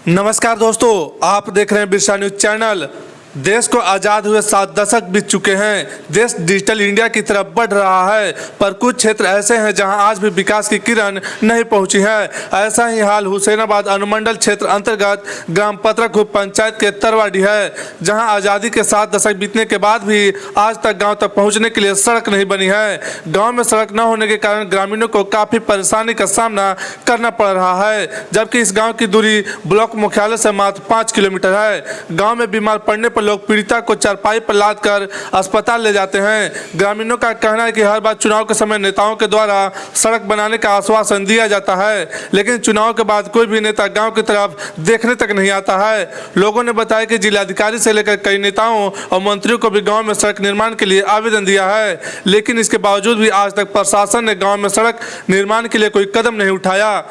नमस्कार दोस्तों, आप देख रहे हैं बिरसा न्यूज चैनल। देश को आज़ाद हुए 7 दशक बीत चुके हैं। देश डिजिटल इंडिया की तरफ बढ़ रहा है, पर कुछ क्षेत्र ऐसे हैं जहां आज भी विकास की किरण नहीं पहुंची है। ऐसा ही हाल हुसैनाबाद अनुमंडल क्षेत्र अंतर्गत ग्राम पत्रखुप पंचायत के तरवाडी है, जहां आज़ादी के 7 दशक बीतने के बाद भी आज तक गाँव तक पहुँचने के लिए सड़क नहीं बनी है। गाँव में सड़क न होने के कारण ग्रामीणों को काफ़ी परेशानी का सामना करना पड़ रहा है, जबकि इस गाँव की दूरी ब्लॉक मुख्यालय से मात्र 5 किलोमीटर है। गाँव में बीमार पड़ने पर लोग पीड़िता को चारपाई पर लाद कर अस्पताल ले जाते हैं। ग्रामीणों का कहना है कि हर बार चुनाव के समय नेताओं के द्वारा सड़क बनाने का आश्वासन दिया जाता है, लेकिन चुनाव के बाद कोई भी नेता गांव की तरफ देखने तक नहीं आता है। लोगों ने बताया कि जिलाधिकारी से लेकर कई नेताओं और मंत्रियों को भी गाँव में सड़क निर्माण के लिए आवेदन दिया है, लेकिन इसके बावजूद भी आज तक प्रशासन ने गाँव में सड़क निर्माण के लिए कोई कदम नहीं उठाया।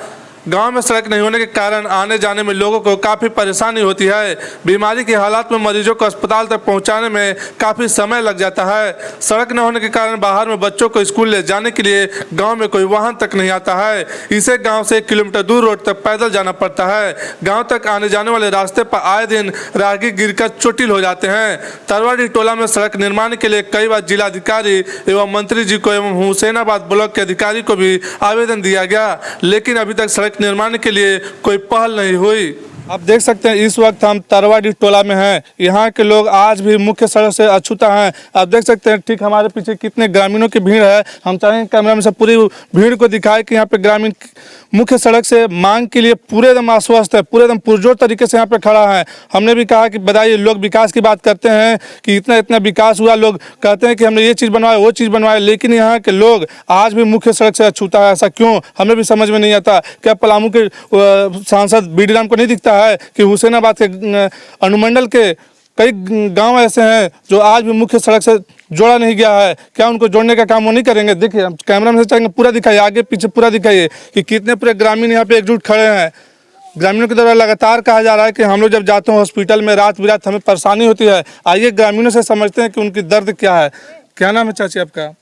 गांव में सड़क नहीं होने के कारण आने जाने में लोगों को काफ़ी परेशानी होती है। बीमारी के हालात में मरीजों को अस्पताल तक पहुंचाने में काफ़ी समय लग जाता है। सड़क न होने के कारण बाहर में बच्चों को स्कूल ले जाने के लिए गांव में कोई वाहन तक नहीं आता है। इसे गांव से 1 किलोमीटर दूर रोड तक पैदल जाना पड़ता है। गाँव तक आने जाने वाले रास्ते पर आए दिन राहगीर गिरकर चोटिल हो जाते हैं। तरवाडी टोला में सड़क निर्माण के लिए कई बार जिलाधिकारी एवं मंत्री जी को एवं हुसैनाबाद ब्लॉक के अधिकारी को भी आवेदन दिया गया, लेकिन अभी तक सड़क निर्माण के लिए कोई पहल नहीं हुई। आप देख सकते हैं इस वक्त हम तरवाडी टोला में हैं। यहाँ के लोग आज भी मुख्य सड़क से अछूता हैं। आप देख सकते हैं ठीक हमारे पीछे कितने ग्रामीणों की भीड़ है। हम चाहेंगे कैमरा में से पूरी भीड़ को दिखाए कि यहाँ पे ग्रामीण मुख्य सड़क से मांग के लिए पूरे एकदम आश्वस्त है, पूरे एकदम पुरजोर तरीके से यहाँ पे खड़ा है। हमने भी कहा कि बताइए, लोग विकास की बात करते हैं कि इतना इतना विकास हुआ, लोग कहते हैं कि हमने ये चीज़ बनवाया वो चीज़ बनवाया, लेकिन यहाँ के लोग आज भी मुख्य सड़क से अछूता है। ऐसा क्यों, हमें भी समझ में नहीं आता। क्या पलामू के सांसद बीडी राम को नहीं दिखता है कि हुसैनाबाद के अनुमंडल के कई गांव ऐसे हैं जो आज भी मुख्य सड़क से जोड़ा नहीं गया है? क्या उनको जोड़ने का काम वो नहीं करेंगे? देखिए, हम कैमरा में से चाहेंगे पूरा दिखाइए, आगे पीछे पूरा दिखाइए कि कितने पूरे ग्रामीण यहाँ पे एकजुट खड़े हैं। ग्रामीणों के द्वारा लगातार कहा जा रहा है कि हम लोग जब जाते हैं हॉस्पिटल में रात बिरात हमें परेशानी होती है। आइए ग्रामीणों से समझते हैं कि उनकी दर्द क्या है। क्या नाम है चाची आपका?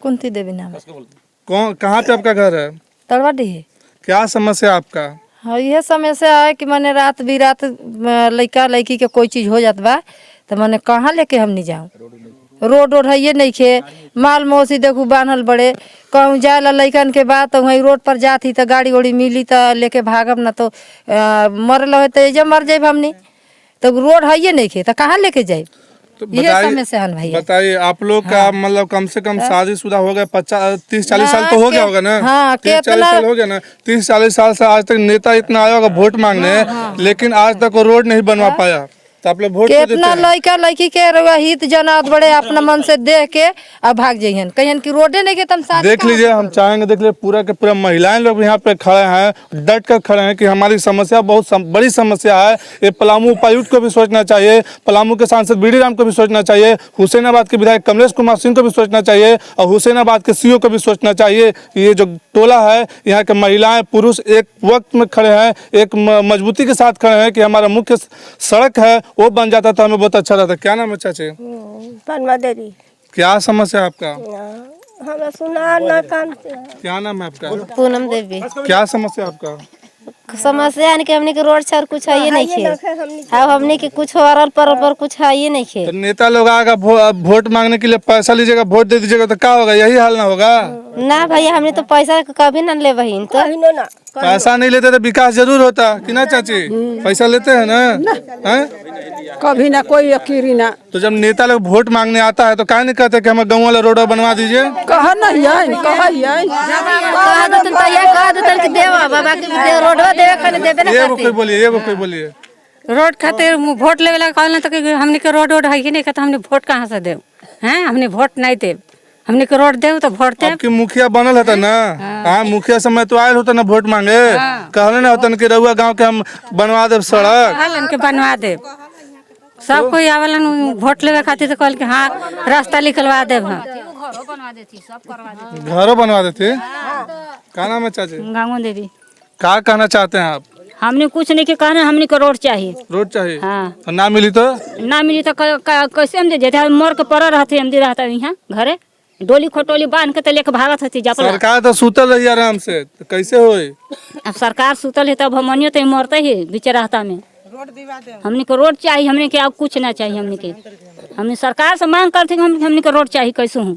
कुंती देवी नाम है। कहाँ पे आपका घर है? तरवाडी है। क्या समस्या आपका? हाँ, यह समस्या है कि मैंने रात बिरात लड़का लड़की के कोई चीज हो जात बा तो मैंने कहाँ लेके हम नहीं जाऊँ। रोड है ये नहीं खे, माल मौसी देखू बांधल बड़े, कहूँ जाए ला लड़कन के बाद तो वहीं रोड पर जाती तो गाड़ी उड़ी मिली तो लेके भागब ना तो मरल हो तो जब मर जाए हमनी। तो रोड है ये नहीं खे तो कहाँ लेके जाए? तो ये समस्या है भैया। बताइए, आप लोग का मतलब कम से कम शादीशुदा हो गया 30-40 साल तो हो गया होगा ना? हाँ, 30-40 साल हो गया ना। 30-40 साल से आज तक नेता इतना आया होगा वोट मांगने, लेकिन आज तक वो रोड नहीं बनवा पाया। तो आप लोग वोट कितना लड़का लड़की के हित जनात बड़े अपना मन से देख के अब भाग जाइए, कहियन कि रोडे नहीं के तुम देख लीजिए। हम चाहेंगे देख लीजिए पूरा के पूरा महिलाएं लोग यहाँ पे खड़े हैं, डट कर खड़े हैं कि हमारी समस्या बहुत बड़ी समस्या है। ये पलामू उपायुक्त को भी सोचना चाहिए, पलामू के सांसद बीडी राम को भी सोचना चाहिए, हुसैनाबाद के विधायक कमलेश कुमार सिंह को भी सोचना चाहिए और हुसैनाबाद के सीओ को भी सोचना चाहिए। ये जो टोला है, यहाँ के महिलाएं पुरुष एक वक्त में खड़े हैं, एक मजबूती के साथ खड़े हैं कि हमारा मुख्य सड़क है वो बन जाता तो हमें बहुत अच्छा रहता। क्या नाम है चाची? पनमा देवी। क्या समस्या है आपका? हमें सुना ना कान। क्या नाम है आपका? पूनम देवी। क्या समस्या आपका? समस्या है कि हमने के रोड छर कुछ है ये नहीं खे, अब हमने के कुछ अरल पर कुछ है ये नहीं खे। तो नेता लोग आएगा वोट मांगने के लिए, पैसा लीजिएगा वोट दे दीजिएगा तो क्या होगा? यही हाल ना होगा ना भैया, हमने तो पैसा कभी ना ले बहिन। तो ना पैसा नहीं लेते तो विकास जरूर होता कि ना चाची? पैसा लेते हैं ना, हैं? कभी ना कोई अकीरी ना। तो जब नेता लोग वोट मांगने आता है तो क्या नहीं कहते कि हमें गाँव वाला रोड बनवा दीजिए? कहा नहीं है, कहा ये कोई बोलिए। रोड खातिर वोट लेवे ला कहल तो हमने के रोड है कि नहीं कहते, हमने वोट कहाँ से देव हैं? हमने वोट नहीं देव, हमने के रोड देव तो वोट देव। आपकी मुखिया बनल होता ना? हाँ, मुखिया समय तो आयल होता ना वोट मांगे, कहले ना होता कि रहुआ गाँव के हम बनवा देव सड़क, के बनवा देव। सब कोई आवेलन वोट लेवे खातिर तो कहल कि हाँ रास्ता निकलवा देव, घरों बनवा देती। क्या नाम है चाची? गाँव देवी। क्या कहना चाहते हैं आप? हमने कुछ नहीं के कहना, हमने को रोड चाहिए। रोड चाहिए? हाँ। और ना मिली तो? ना मिली तो कैसे हम दे, मर के पड़ा रहते हम दे रहता यहाँ घरे डोली खटोली बांध के तो लेके भागत हती जपला। सरकार तो सुतल रही आराम से, तो कैसे होई? अब सरकार सुतल है तब हमनियो तो मरते ही बीच रास्ता में। हमने को रोड चाहिए, हमने के अब कुछ ना चाहिए। हमने सरकार से मांग करते हमने को रोड चाहिए कैसे हूँ।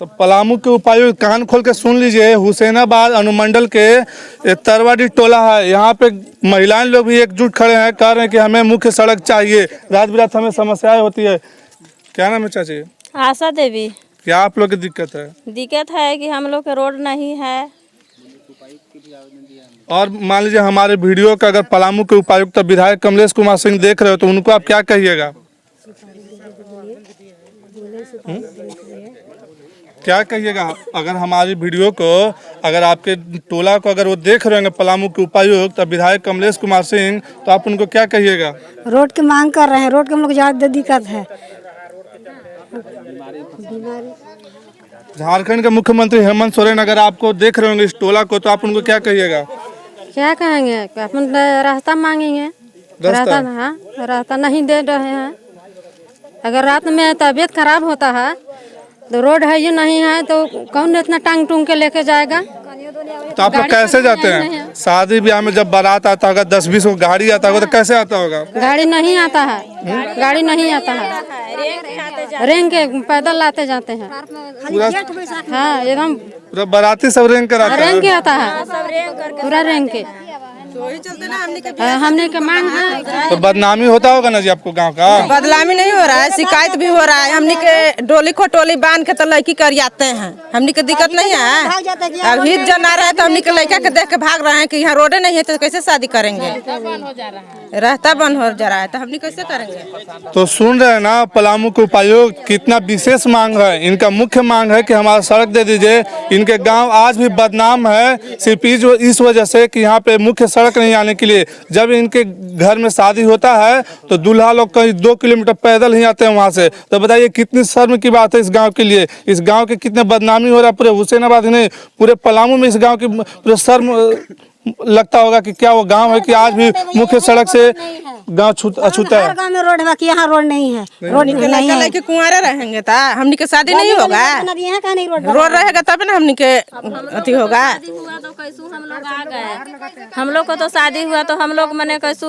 तो पलामू के उपायुक्त कान खोल के सुन लीजिए, हुसैनाबाद अनुमंडल के तरवाडी टोला है, यहाँ पे महिलाएं लोग भी एकजुट खड़े हैं, कह रहे हैं कि हमें मुख्य सड़क चाहिए, रात बिरात हमें समस्याएं होती है। क्या नाम है चाची? आशा देवी। क्या आप लोग की दिक्कत है? दिक्कत है कि हम लोग के रोड नहीं है। और मान लीजिए हमारे वीडियो का अगर पलामू के उपायुक्त विधायक कमलेश कुमार सिंह देख रहे हो तो उनको आप क्या कहिएगा? क्या कहिएगा अगर हमारी वीडियो को, अगर आपके टोला को अगर वो देख रहे होंगे पलामू के उपायुक्त विधायक कमलेश कुमार सिंह, तो आप उनको क्या कहिएगा? रोड की मांग कर रहे हैं, रोड की हम लोग ज़्यादा दिक्कत है। झारखंड के मुख्यमंत्री हेमंत सोरेन अगर आपको देख रहे होंगे इस टोला को, तो आप उनको क्या कहिएगा? क्या कहेंगे, अपन रास्ता मांगेंगे। रास्ता हाँ, रास्ता नहीं दे रहे हैं। अगर रात में तबीयत खराब होता है तो रोड है ये नहीं है तो कौन इतना टांग टूंग के लेके जाएगा? तो आप लोग कैसे जाते हैं? शादी ब्याह में जब बारात आता होगा, 10-20 को गाड़ी आता होगा, तो कैसे आता होगा? गाड़ी नहीं आता है, गाड़ी नहीं आता है, रेंग के पैदल लाते जाते हैं। पूरा हाँ एकदम पूरा बाराती सब रेंग कर आता है। रेंग के आता है, पूरा रेंग के। हमने के मांग है तो बदनामी होता होगा ना जी आपको गांव का? बदनामी नहीं हो रहा है, शिकायत भी हो रहा है। हमने के डोली खटोली बांध के तो लड़की कर जाते हैं, हमने के दिक्कत नहीं है। अब हित जना रहा है तो हमने के लड़का के देख के भाग रहे हैं कि यहाँ रोडे नहीं है तो कैसे शादी करेंगे? रास्ता बंद हो जा रहा है तो हमने कैसे करेंगे? तो सुन रहे हैं ना पलामू के उपायुक्त कितना विशेष मांग है। इनका मुख्य मांग है कि हमारा सड़क दे दीजिए। इनके गांव आज भी बदनाम है सिर्फ इस वजह से कि यहाँ पे मुख्य सड़क नहीं आने के लिए। जब इनके घर में शादी होता है तो दूल्हा लोग कहीं 2 किलोमीटर पैदल ही आते हैं वहाँ से। तो बताइए कितनी शर्म की बात है इस गाँव के लिए। इस गाँव के कितने बदनामी हो रहा है, पूरे हुसैनाबाद ही नहीं पूरे पलामू में इस गाँव की पूरे शर्म लगता होगा कि क्या वो गांव है कि आज भी मुख्य सड़क से गांव अछूता है। गांव में रोड है कि यहाँ रोड नहीं है। रोड नहीं है लड़के कुंवारे रहेंगे तो हमने के शादी नहीं होगा। रोड रहेगा तब ना हमने के अति होगा। हम लोग आ गए, हम लोग को तो शादी हुआ तो हम लोग मैंने कैसू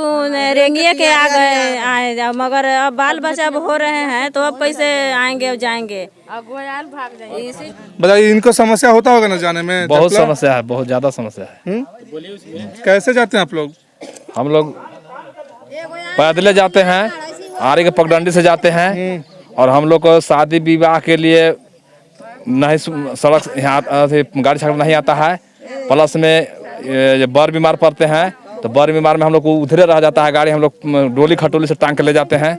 रेंगिए के आ गए आए, मगर अब बाल बच्चा अब हो रहे हैं तो अब कैसे आएंगे और जाएंगे? बताइए इनको समस्या होता होगा ना जाने में? बहुत समस्या है, बहुत ज्यादा समस्या है। कैसे जाते हैं आप लोग? हम लोग पैदल जाते हैं, आरे के पगडंडी से जाते हैं। और हम लोग को शादी विवाह के लिए नहीं सड़क यहाँ गाड़ी छाड़ नहीं आता है। प्लस में बर बीमार पड़ते हैं तो बर बीमार में हम लोग को उधरे रह जाता है गाड़ी। हम लोग डोली खटोली से टांग के ले जाते हैं।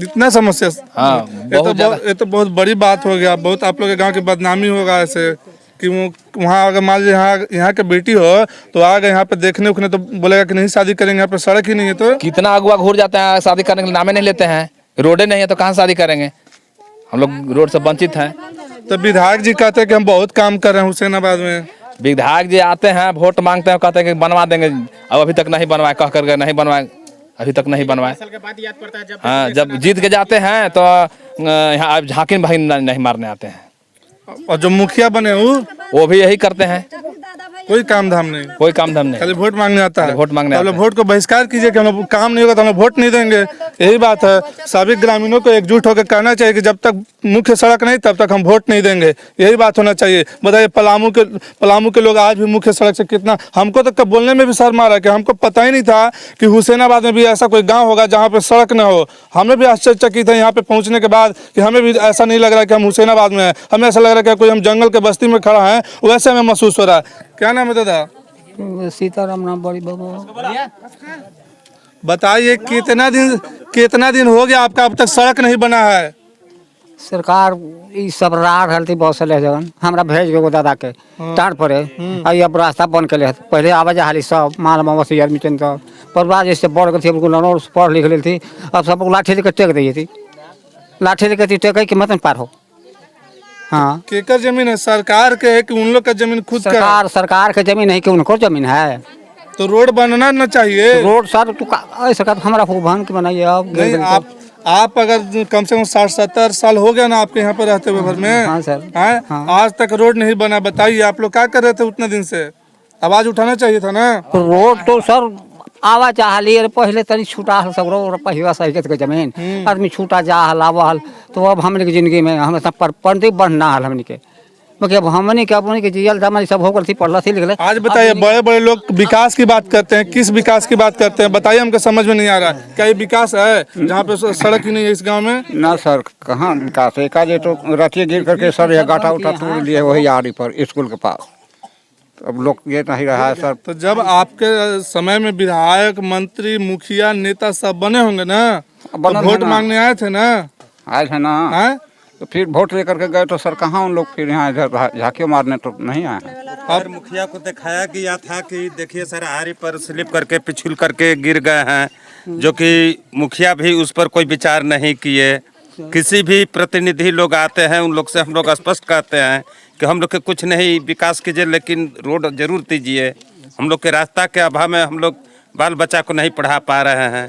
इतना समस्या? हाँ, ये तो बहुत बड़ी बात हो गया। बहुत आप लोग के गांव की बदनामी होगा ऐसे कि वो वहाँ अगर मान लीजिए यहाँ के बेटी हो तो आ गए यहाँ पे देखने उखने तो बोलेगा कि नहीं शादी करेंगे, यहाँ पे सड़क ही नहीं है। तो कितना अगुआ घूर जाते हैं, शादी करने के लिए नामे नहीं लेते हैं। रोडे नहीं है तो कहाँ शादी करेंगे? हम लोग रोड से वंचित हैं। तो विधायक जी कहते हैं कि हम बहुत काम कर रहे हैं हुसैनाबाद में। विधायक जी आते हैं, वोट मांगते हैं, कहते हैं कि बनवा देंगे। अब अभी तक नहीं बनवाए, कह करके नहीं बनवाए, अभी तक नहीं बनवाए। हाँ, जब जीत के जाते हैं तो यहाँ झांकी भाई नहीं मारने आते हैं। और जो मुखिया बने वो भी यही करते हैं, कोई काम धाम नहीं, कोई काम धाम नहीं, खाली वोट मांगने आता है। वोट मांगने हम लोग वोट को बहिष्कार कीजिए कि हम लोग काम नहीं होगा तो हम लोग वोट नहीं देंगे। यही बात है। सभी ग्रामीणों को एकजुट होकर कहना चाहिए कि जब तक मुख्य सड़क नहीं तब तक हम वोट नहीं देंगे। यही बात होना चाहिए। बताइए पलामू के लोग आज भी मुख्य सड़क से कितना, हमको तो बोलने में भी शर्म आ रहा है कि हमको पता ही नहीं था कि हुसैनाबाद में भी ऐसा कोई गाँव होगा जहाँ पे सड़क न हो। हमें भी आश्चर्यचकित है यहाँ पे पहुँचने के बाद कि हमें भी ऐसा नहीं लग रहा कि हम हुसैनाबाद में हैं। हमें ऐसा लग रहा है कि कोई हम जंगल के बस्ती में खड़ा है, वैसे हमें महसूस हो रहा है। क्या नाम है दादा? सीताराम नाम बड़ी बाबा। बताइए कितना दिन हो गया आपका अब तक सड़क नहीं बना है? सरकार सब राह रहती बहुत से ले जगन हमरा भेज गो दादा के टाड़ पड़े। अब रास्ता बन के ले पहले आवाज हाली सब माल मवसी आदमी पर बाद जैसे बढ़ गई थी, पढ़ लिख ली थी। अब सब लाठी लेकर टेक दी थी, लाठी लेकर टेक के मतलब पार हो। हाँ, केकर जमीन है? सरकार के है कि उन लोग का जमीन खुद का? सरकार के जमीन है कि उनको जमीन है। तो रोड बनना न चाहिए। रोड सर सरकार हमारा भूभान के बनाइए। अब आप अगर कम से कम 60-70 साल हो गया ना आपके यहाँ पर रहते हुए घर में। हाँ सर। हैं? आज तक रोड नहीं बना। बताइए आप लोग क्या कर रहे थे उतने दिन से? आवाज उठाना चाहिए था ना। तो रोड तो सर आवा चाहली पहले तनी छूटा हल सब रोड पहिवा सही के जमीन आदमी छूटा जा हल आवा हल। तो अब हमने की जिंदगी में हमें सब पर बढ़ना हल हमने के क्योंकि अब हमने के अपने के जियल हमारी सब होकर थी पढ़ला थी लिखले। आज बताइए बड़े बड़े लोग विकास की बात करते हैं, किस विकास की बात करते हैं बताइए, हमको समझ में नहीं आ रहा है। क्या ये विकास है जहाँ पे सड़क ही नहीं है इस गांव में? ना सर कहाँ विकास है का तो रतिये गिर करके सर ये गाटा उठा तोड़ लिए वही आड़ी पर स्कूल के पास। अब लोग ये नहीं रहा है सर। तो जब आपके समय में विधायक मंत्री मुखिया नेता सब बने होंगे ना, तो वोट मांगने आए थे ना? आए थे ना। तो फिर वोट लेकर के गए तो सर कहाँ उन लोग फिर यहाँ इधर झांकियों मारने तो नहीं आए। और मुखिया को दिखाया गया था कि देखिए सर आरी पर स्लिप करके पिछुल करके गिर गए हैं, जो कि मुखिया भी उस पर कोई विचार नहीं किए। किसी भी प्रतिनिधि लोग आते हैं उन लोग से हम लोग स्पष्ट कहते हैं कि हम लोग के कुछ नहीं विकास कीजिए लेकिन रोड जरूर दीजिए। हम लोग के रास्ता के अभाव में हम लोग बाल बच्चा को नहीं पढ़ा पा रहे हैं।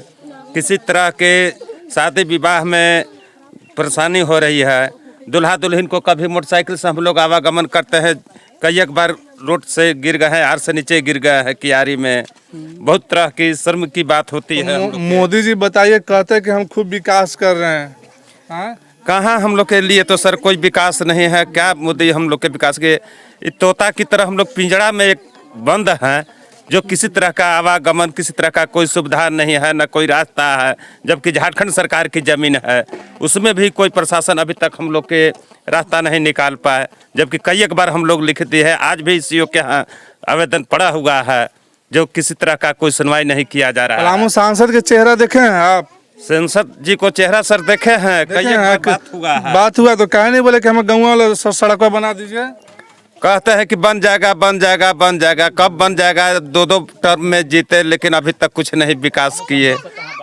किसी तरह के शादी विवाह में परेशानी हो रही है। दुल्हा दुल्हन को कभी मोटरसाइकिल से हम लोग आवागमन करते हैं, कई एक बार रोड से गिर गए हैं, आर से नीचे गिर गए हैं कियारी में। बहुत तरह की शर्म की बात होती है। मोदी जी बताइए, कहते हैं कि हम खूब विकास कर रहे हैं। हाँ? कहाँ हम लोग के लिए तो सर कोई विकास नहीं है। क्या मोदी हम लोग के विकास के तोता की तरह हम लोग पिंजड़ा में एक बंद हैं, जो किसी तरह का आवागमन, किसी तरह का कोई सुविधा नहीं है, न कोई रास्ता है। जबकि झारखंड सरकार की ज़मीन है, उसमें भी कोई प्रशासन अभी तक हम लोग के रास्ता नहीं निकाल पाए। जबकि कई एक बार हम लोग लिख दिए हैं, आज भी सीओ के यहाँ आवेदन पड़ा हुआ है, जो किसी तरह का कोई सुनवाई नहीं किया जा रहा है। पलामू सांसद के चेहरा देखे हैं आप? सांसद जी को चेहरा सर देखे हैं, कई एक बार बात हुआ तो कहे नहीं बोले कि हमें गाँव वाला सड़क बना दीजिए? कहते हैं कि बन जाएगा बन जाएगा बन जाएगा। कब बन जाएगा? 2-2 टर्म में जीते लेकिन अभी तक कुछ नहीं विकास किए।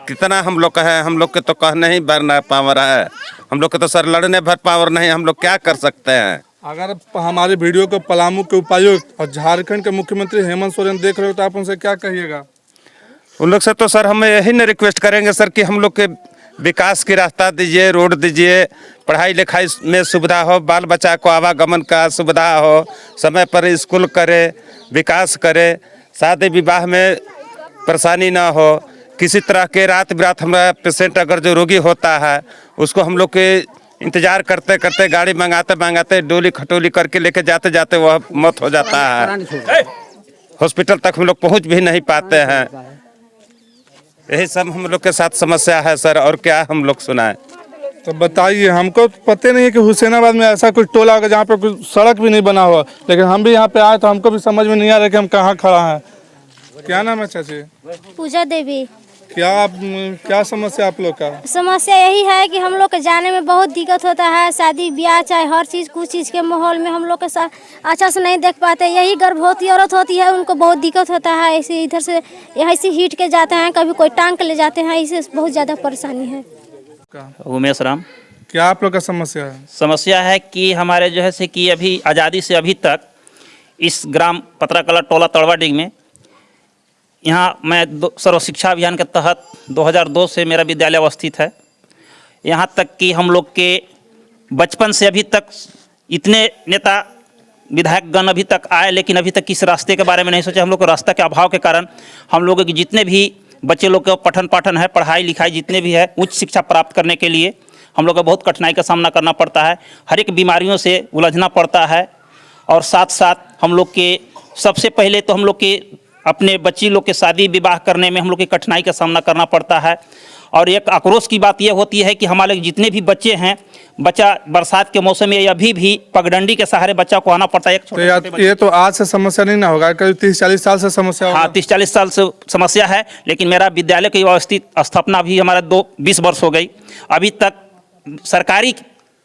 कितना हम लोग कहें, हम लोग के तो कहने ही भरना पावर है, हम लोग के तो सर लड़ने भर पावर नहीं। हम लोग क्या कर सकते हैं? अगर हमारे वीडियो को पलामू के उपायुक्त और झारखंड के मुख्यमंत्री हेमंत सोरेन देख रहे हो तो आप उनसे क्या कहिएगा? उन लोग से तो सर हम यही न रिक्वेस्ट करेंगे सर कि हम लोग के विकास की रास्ता दीजिए, रोड दीजिए, पढ़ाई लिखाई में सुविधा हो, बाल बच्चा को आवागमन का सुविधा हो, समय पर स्कूल करे, विकास करे, शादी विवाह में परेशानी ना हो। किसी तरह के रात बिरात हमारा पेशेंट अगर जो रोगी होता है उसको हम लोग के इंतजार करते करते गाड़ी मंगाते मंगाते डोली खटोली करके लेके जाते जाते वह मौत हो जाता है। हॉस्पिटल तक हम लोग पहुँच भी नहीं पाते हैं। यही सब हम लोग के साथ समस्या है सर, और क्या हम लोग सुनाएं? तो बताइए, हमको पता नहीं है कि हुसैनाबाद में ऐसा कुछ टोला होगा जहाँ पे कुछ सड़क भी नहीं बना हुआ, लेकिन हम भी यहाँ पे आए तो हमको भी समझ में नहीं आ रहा कि हम कहाँ खड़ा हैं। क्या नाम है चाची? पूजा देवी। क्या समस्या आप लोग का? समस्या यही है कि हम लोग के जाने में बहुत दिक्कत होता है। शादी ब्याह चाहे हर चीज़ कुछ चीज़ के माहौल में हम लोग के साथ अच्छा से नहीं देख पाते। यही गर्भवती औरत होती है उनको बहुत दिक्कत होता है। ऐसे इधर से ऐसे हीट के जाते हैं, कभी कोई टांग के ले जाते हैं, इससे बहुत ज़्यादा परेशानी है। उमेश राम। क्या आप लोग का समस्या है? समस्या है कि हमारे जो है से कि अभी आज़ादी से अभी तक इस ग्राम पतराकला टोला तड़वाडीह में यहाँ मैं सर्व शिक्षा अभियान के तहत 2002 से मेरा विद्यालय अवस्थित है। यहाँ तक कि हम लोग के बचपन से अभी तक इतने नेता विधायकगण अभी तक आए, लेकिन अभी तक किस रास्ते के बारे में नहीं सोचा। हम लोग को रास्ता के अभाव के कारण हम लोगों के जितने भी बच्चे लोग का पठन पाठन है, पढ़ाई लिखाई जितने भी है, उच्च शिक्षा प्राप्त करने के लिए हम लोग को बहुत कठिनाई का सामना करना पड़ता है। हर एक बीमारियों से उलझना पड़ता है। और साथ साथ हम लोग के सबसे पहले तो हम लोग के अपने बच्ची लोग के शादी विवाह करने में हम लोग की कठिनाई का सामना करना पड़ता है। और एक आक्रोश की बात यह होती है कि हमारे जितने भी बच्चे हैं, बच्चा बरसात के मौसम में अभी भी पगडंडी के सहारे बच्चा को आना पड़ता है। ये तो आज से समस्या नहीं ना होगा, करीब 30-40 साल से समस्या होगा। हाँ, 30-40 साल से समस्या है, लेकिन मेरा विद्यालय की व्यवस्थित स्थापना भी हमारा 20 वर्ष हो गई। अभी तक सरकारी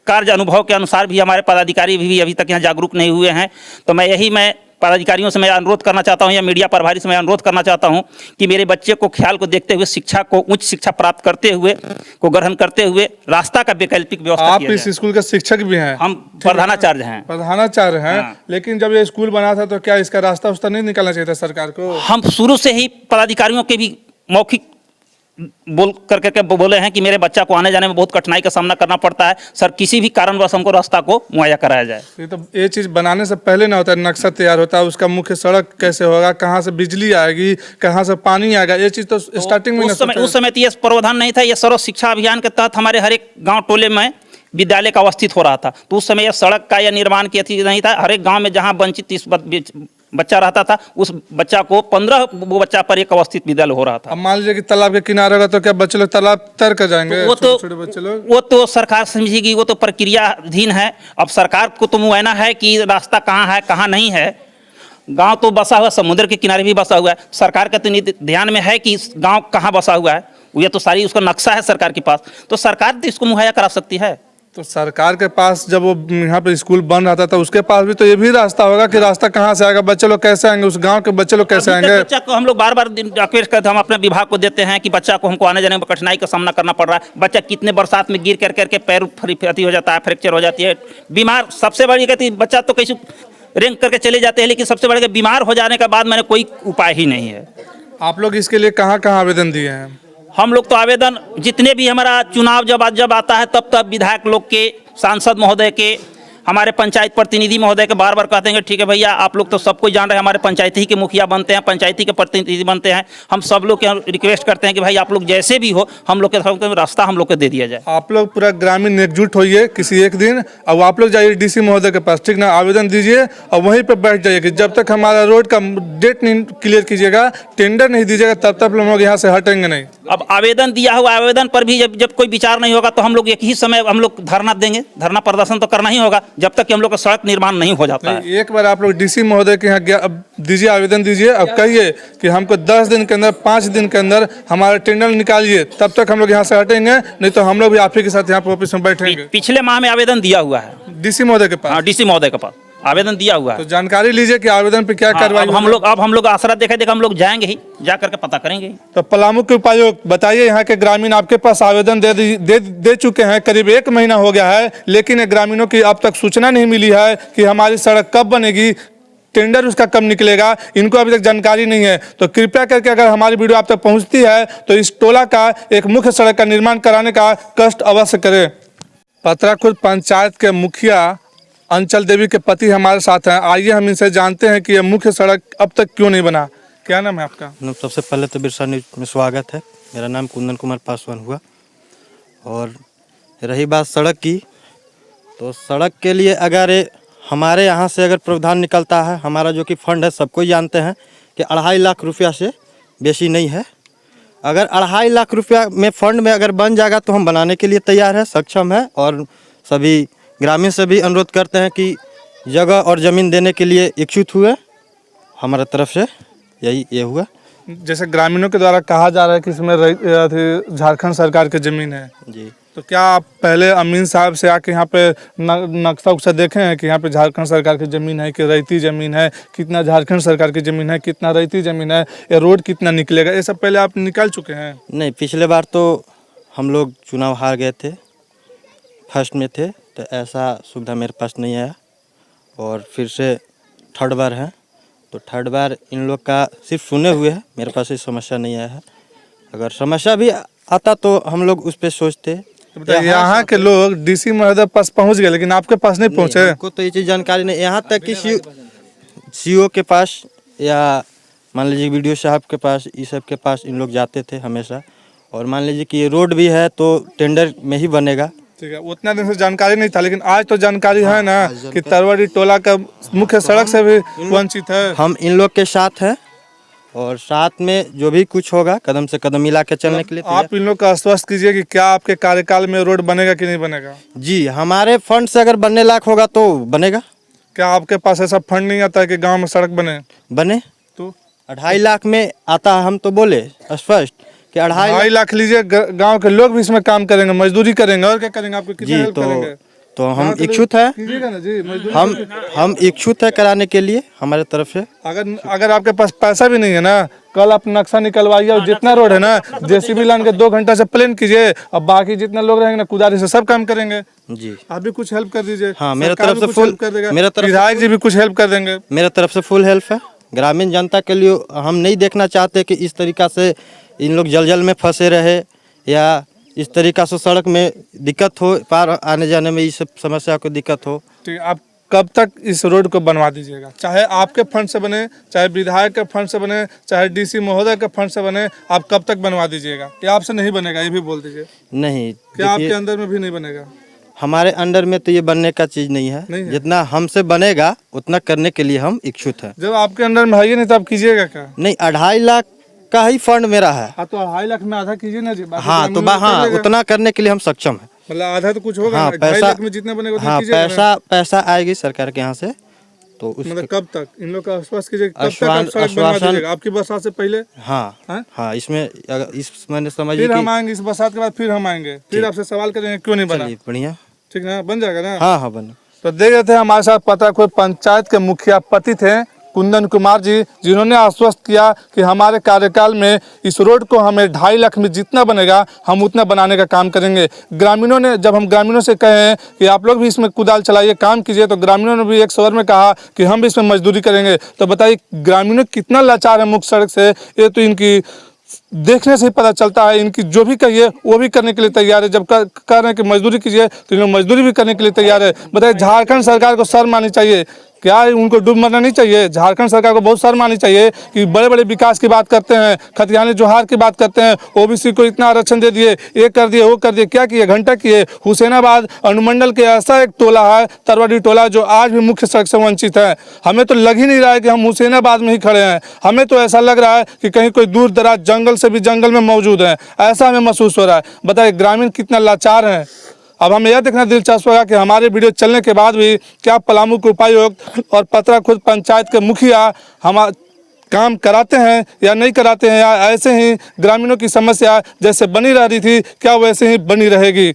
कार्य अनुभव के अनुसार भी हमारे पदाधिकारी भी अभी तक यहाँ जागरूक नहीं हुए हैं। तो मैं पदाधिकारियों से मैं अनुरोध करना चाहता हूं, या मीडिया प्रभारी से मैं अनुरोध करना चाहता हूं कि मेरे बच्चे को ख्याल को देखते हुए, शिक्षा को उच्च शिक्षा प्राप्त करते हुए को ग्रहण करते हुए रास्ता का वैकल्पिक व्यवस्था आप इस स्कूल के शिक्षक भी हैं? हम प्रधानाचार्य हैं। प्रधानाचार्य हैं। हाँ। लेकिन जब ये स्कूल बना था तो क्या इसका रास्ता नहीं निकालना चाहिए था सरकार को? हम शुरू से ही पदाधिकारियों के भी मौखिक बोल करके बोले हैं कि मेरे बच्चा को आने जाने में बहुत कठिनाई का सामना करना पड़ता है। सर किसी भी कारणवश हमको रास्ता को मुहैया कराया जाए। ये चीज़ बनाने से पहले ना होता है, नक्शा तैयार होता है, उसका मुख्य सड़क कैसे होगा, कहाँ से बिजली आएगी, कहाँ से पानी आएगा, ये चीज़ तो स्टार्टिंग में उस समय तो ये प्रावधान नहीं था। ये सर्व शिक्षा अभियान के तहत हमारे हर एक गाँव टोले में विद्यालय का अवस्थित हो रहा था। तो उस समय यह सड़क का या निर्माण की चीज नहीं था। हर एक गांव में जहां वंचित बच्चा रहता था, उस बच्चा को 15 वो बच्चा पर एक अवस्थित विद्यालय हो रहा था। अब मान लीजिए कि तालाब के किनारे होगा तो क्या बच्चे लोग तालाब तर कर जाएंगे? छोटे बच्चे लोग वो तो सरकार समझेगी, वो तो प्रक्रियाधीन है। अब सरकार को तो मुआयना है कि रास्ता कहाँ है कहाँ नहीं है। गांव तो बसा हुआ, समुद्र के किनारे भी बसा हुआ है। सरकार का तो ध्यान में है कि गाँव कहाँ बसा हुआ है, ये तो सारी उसका नक्शा है सरकार के पास, तो सरकार तो इसको मुहैया करा सकती है। तो सरकार के पास जब वो यहाँ पे स्कूल बन रहा था तो उसके पास भी तो ये भी रास्ता होगा कि रास्ता कहाँ से आएगा, बच्चे लोग कैसे आएंगे, उस गांव के बच्चे लोग कैसे आएंगे? बच्चा को हम लोग बार बार रिक्वेस्ट करते हैं, हम अपने विभाग को देते हैं कि बच्चा को हमको आने जाने में कठिनाई का सामना करना पड़ रहा है। बच्चा कितने बरसात में गिर करके पैर अति हो जाता है, फ्रैक्चर हो जाती है, बीमार। सबसे बड़ी कहती बच्चा तो कैसे रेंक करके चले जाते हैं, लेकिन सबसे बड़े बीमार हो जाने के बाद मैंने कोई उपाय ही नहीं है। आप लोग इसके लिए कहाँ कहाँ आवेदन दिए हैं? हम लोग तो आवेदन जितने भी हमारा चुनाव जब आता है तब विधायक लोग के, सांसद महोदय के, हमारे पंचायत प्रतिनिधि महोदय के बार बार कहते हैं कि ठीक है भैया, आप लोग तो सब कुछ जान रहे हैं, हमारे पंचायती ही के मुखिया बनते हैं, पंचायती के प्रतिनिधि बनते हैं। हम सब लोग के रिक्वेस्ट करते हैं कि भाई आप लोग जैसे भी हो, हम लोग के रास्ता हम लोग को दे दिया जाए। आप लोग पूरा ग्रामीण एकजुट होइए किसी एक दिन, और आप लोग जाइए डीसी महोदय के पास, ठीक ना, आवेदन दीजिए और वहीं पर बैठ जाइए कि जब तक हमारा रोड का डेट नहीं क्लियर कीजिएगा, टेंडर नहीं दीजिएगा, तब तक हम लोग यहाँ से हटेंगे नहीं। अब आवेदन दिया हुआ, आवेदन पर भी जब कोई विचार नहीं होगा तो हम लोग एक ही समय हम लोग धरना देंगे। धरना प्रदर्शन तो करना ही होगा जब तक कि हम लोग का सड़क निर्माण नहीं हो जाता है। एक बार आप लोग डीसी महोदय के यहाँ अब दीजिए, आवेदन दीजिए, अब कहिए कि हमको 10 दिन के अंदर, 5 दिन के अंदर हमारा टेंडर निकालिए, तब तक हम लोग यहाँ से हटेंगे, नहीं तो हम लोग भी आप ही के साथ यहाँ पर ऑफिस में बैठेंगे। पिछले माह में आवेदन दिया हुआ है डीसी महोदय के पास। हाँ, डीसी महोदय के पास आवेदन दिया हुआ है। तो जानकारी लीजिए कि आवेदन पे क्या कार्रवाई। अब हम लोग आसरा देखे हम लोग जाएंगे ही, जा करके पता करेंगे। तो पलामू के उपायुक्त बताइए, यहाँ के ग्रामीण आपके पास आवेदन दे चुके हैं, करीब 1 महीना हो गया है, लेकिन ग्रामीणों की अब तक सूचना नहीं मिली है कि हमारी सड़क कब बनेगी, टेंडर उसका कब निकलेगा, इनको अभी तक जानकारी नहीं है। तो कृपया करके अगर हमारी वीडियो आप तक पहुँचती है तो इस टोला का एक मुख्य सड़क का निर्माण कराने का कष्ट अवश्य करें। पतराखुर्द पंचायत के मुखिया अंचल देवी के पति हमारे साथ हैं, आइए हम इनसे जानते हैं कि यह मुख्य सड़क अब तक क्यों नहीं बना। क्या नाम है आपका? सबसे पहले तो बिरसा न्यूज में स्वागत है। मेरा नाम कुंदन कुमार पासवान हुआ। और रही बात सड़क की, तो सड़क के लिए अगर हमारे यहाँ से अगर प्रावधान निकलता है, हमारा जो कि फंड है सबको जानते हैं कि 2.5 लाख रुपया से बेशी नहीं है। अगर 2.5 लाख रुपया में फंड में अगर बन जाएगा तो हम बनाने के लिए तैयार है, सक्षम है। और सभी ग्रामीण से भी अनुरोध करते हैं कि जगह और ज़मीन देने के लिए इच्छुक हुए, हमारे तरफ से ये हुआ। जैसे ग्रामीणों के द्वारा कहा जा रहा है कि इसमें झारखंड सरकार की ज़मीन है जी, तो क्या आप पहले अमीन साहब से आके यहाँ पे नक्शा उक्सा देखे हैं कि यहाँ पे झारखंड सरकार की ज़मीन है कि रैती ज़मीन है, कितना झारखंड सरकार की ज़मीन है, कितना रैती ज़मीन है, या रोड कितना निकलेगा, ये सब पहले आप निकाल चुके हैं? नहीं, पिछले बार तो हम लोग चुनाव हार गए थे, फर्स्ट में थे, तो ऐसा सुविधा मेरे पास नहीं आया। और फिर से थर्ड बार है, तो थर्ड बार इन लोग का सिर्फ सुने हुए है, मेरे पास ये समस्या नहीं आया है। अगर समस्या भी आता तो हम लोग उस पर सोचते। तो यहाँ के लोग डीसी महोदय पास पहुँच गए, लेकिन आपके पास नहीं पहुँचे। हमको तो ये चीज़ जानकारी नहीं। यहाँ तक कि सीओ के पास या मान लीजिए वीडियो साहब के पास, इस सब के पास इन लोग जाते थे हमेशा। और मान लीजिए कि ये रोड भी है तो टेंडर में ही बनेगा। ठीक है, उतना दिन से जानकारी नहीं था, लेकिन आज तो जानकारी है ना कि तरवड़ी टोला का मुख्य सड़क से भी वंचित है। हम इन लोग के साथ हैं और साथ में जो भी कुछ होगा कदम से कदम मिला के चलने के लिए आप इन लोग का आश्वस्त कीजिए कि क्या आपके कार्यकाल में रोड बनेगा कि नहीं बनेगा। जी, हमारे फंड से अगर बनने लायक होगा तो बनेगा। क्या आपके पास ऐसा फंड नहीं आता है कि गाँव में सड़क बने? तो 2.5 लाख में आता है। हम तो बोले स्पष्ट कि 2.5 लाख लीजिए, गांव के लोग भी इसमें काम करेंगे, मजदूरी करेंगे, और क्या करेंगे, आपको कितना हेल्प करेंगे? तो हम इच्छुक है, हम इच्छुक है कराने के लिए हमारे तरफ से। अगर आपके पास पैसा भी नहीं है ना, कल आप नक्शा निकलवाइए और जितना रोड है ना जेसीबी लान के 2 घंटा से प्लेन कीजिए, और बाकी जितना लोग रहेंगे ना कुदारी से सब काम करेंगे। जी, आप भी कुछ हेल्प कर दीजिए। हाँ, मेरे तरफ से फुल कर देगा, विधायक जी भी कुछ हेल्प कर देंगे। मेरे तरफ से फुल हेल्प है। ग्रामीण जनता के लिए हम नहीं देखना चाहते कि इस तरीका से इन लोग जल में फंसे रहे या इस तरीक़ा से सड़क में दिक्कत हो, पार आने जाने में इस समस्या को दिक्कत हो। ठीक, आप कब तक इस रोड को बनवा दीजिएगा? चाहे आपके फंड से बने, चाहे विधायक के फंड से बने, चाहे डीसी महोदय के फंड से बने, आप कब तक बनवा दीजिएगा? क्या आपसे नहीं बनेगा, ये भी बोल दीजिए। नहीं, क्या आपके अंदर में भी नहीं बनेगा? हमारे अंडर में तो ये बनने का चीज़ नहीं है, जितना हमसे बनेगा उतना करने के लिए हम इच्छुक हैं। जब आपके अंदर में है ही नहीं तो आप कीजिएगा क्या? नहीं, 2.5 लाख का ही फंड मेरा है। हाँ, तो 2.5 लाख में आधा कीजिए ना जी। हाँ, तो हाँ, उतना करने के लिए हम सक्षम हैं। मतलब आधा तो कुछ होगा। हाँ, ना, 2.5 लाख में जितना बनेगा उतना कीजिएगा ना। पैसा आएगी सरकार के यहाँ से, तो मतलब कब तक इन लोग का आश्वासन कीजिए, कब तक आप सड़क बनवा दीजिएगा? आपकी बरसात से पहले? हाँ, इसमें इस मैंने समझ, फिर हम आएंगे, इस बरसात के बाद फिर हम आएंगे, फिर आपसे सवाल करेंगे क्यों नहीं बना। बढ़िया, ठीक ना, बन जाएगा ना? हाँ बन। तो देख रहे थे हमारे साथ पत्राखुर्द पंचायत के मुखिया पति थे कुंदन कुमार जी, जिन्होंने आश्वस्त किया कि हमारे कार्यकाल में इस रोड को हमें 2.5 लाख में जितना बनेगा हम उतना बनाने का काम करेंगे। ग्रामीणों ने, जब हम ग्रामीणों से कहे कि आप लोग भी इसमें कुदाल चलाइए, काम कीजिए, तो ग्रामीणों ने भी एक स्वर में कहा कि हम भी इसमें मजदूरी करेंगे। तो बताइए ग्रामीणों कितना लाचार है मुख्य सड़क से, ये तो इनकी देखने से ही पता चलता है। इनकी जो भी कहिए वो भी करने के लिए तैयार है। जब कह रहे हैं कि मजदूरी कीजिए तो इन लोग मजदूरी भी करने के लिए तैयार है। बताइए झारखंड सरकार को शर्म आनी चाहिए क्या? उनको डूब मरना नहीं चाहिए? झारखंड सरकार को बहुत शर्म आनी चाहिए कि बड़े बड़े विकास की बात करते हैं, खतियानी जोहार की बात करते हैं, ओबीसी को इतना आरक्षण दे दिए, ये कर दिए, वो कर दिए। क्या किए? घंटा किए। हुसैनाबाद अनुमंडल के ऐसा एक टोला है, तरवाड़ी टोला, जो आज भी मुख्य सड़क से वंचित है। हमें तो लग ही नहीं रहा है कि हम हुसैनाबाद में ही खड़े हैं। हमें तो ऐसा लग रहा है कि कहीं कोई दूर दराज जंगल से भी जंगल में मौजूद है, ऐसा हमें महसूस हो रहा है। बताइए ग्रामीण कितना लाचार हैं। अब हमें यह देखना दिलचस्प होगा कि हमारे वीडियो चलने के बाद भी क्या पलामू के उपायुक्त और पत्राखुर्द पंचायत के मुखिया हम काम कराते हैं या नहीं कराते हैं, या ऐसे ही ग्रामीणों की समस्या जैसे बनी रह रही थी क्या वैसे ही बनी रहेगी।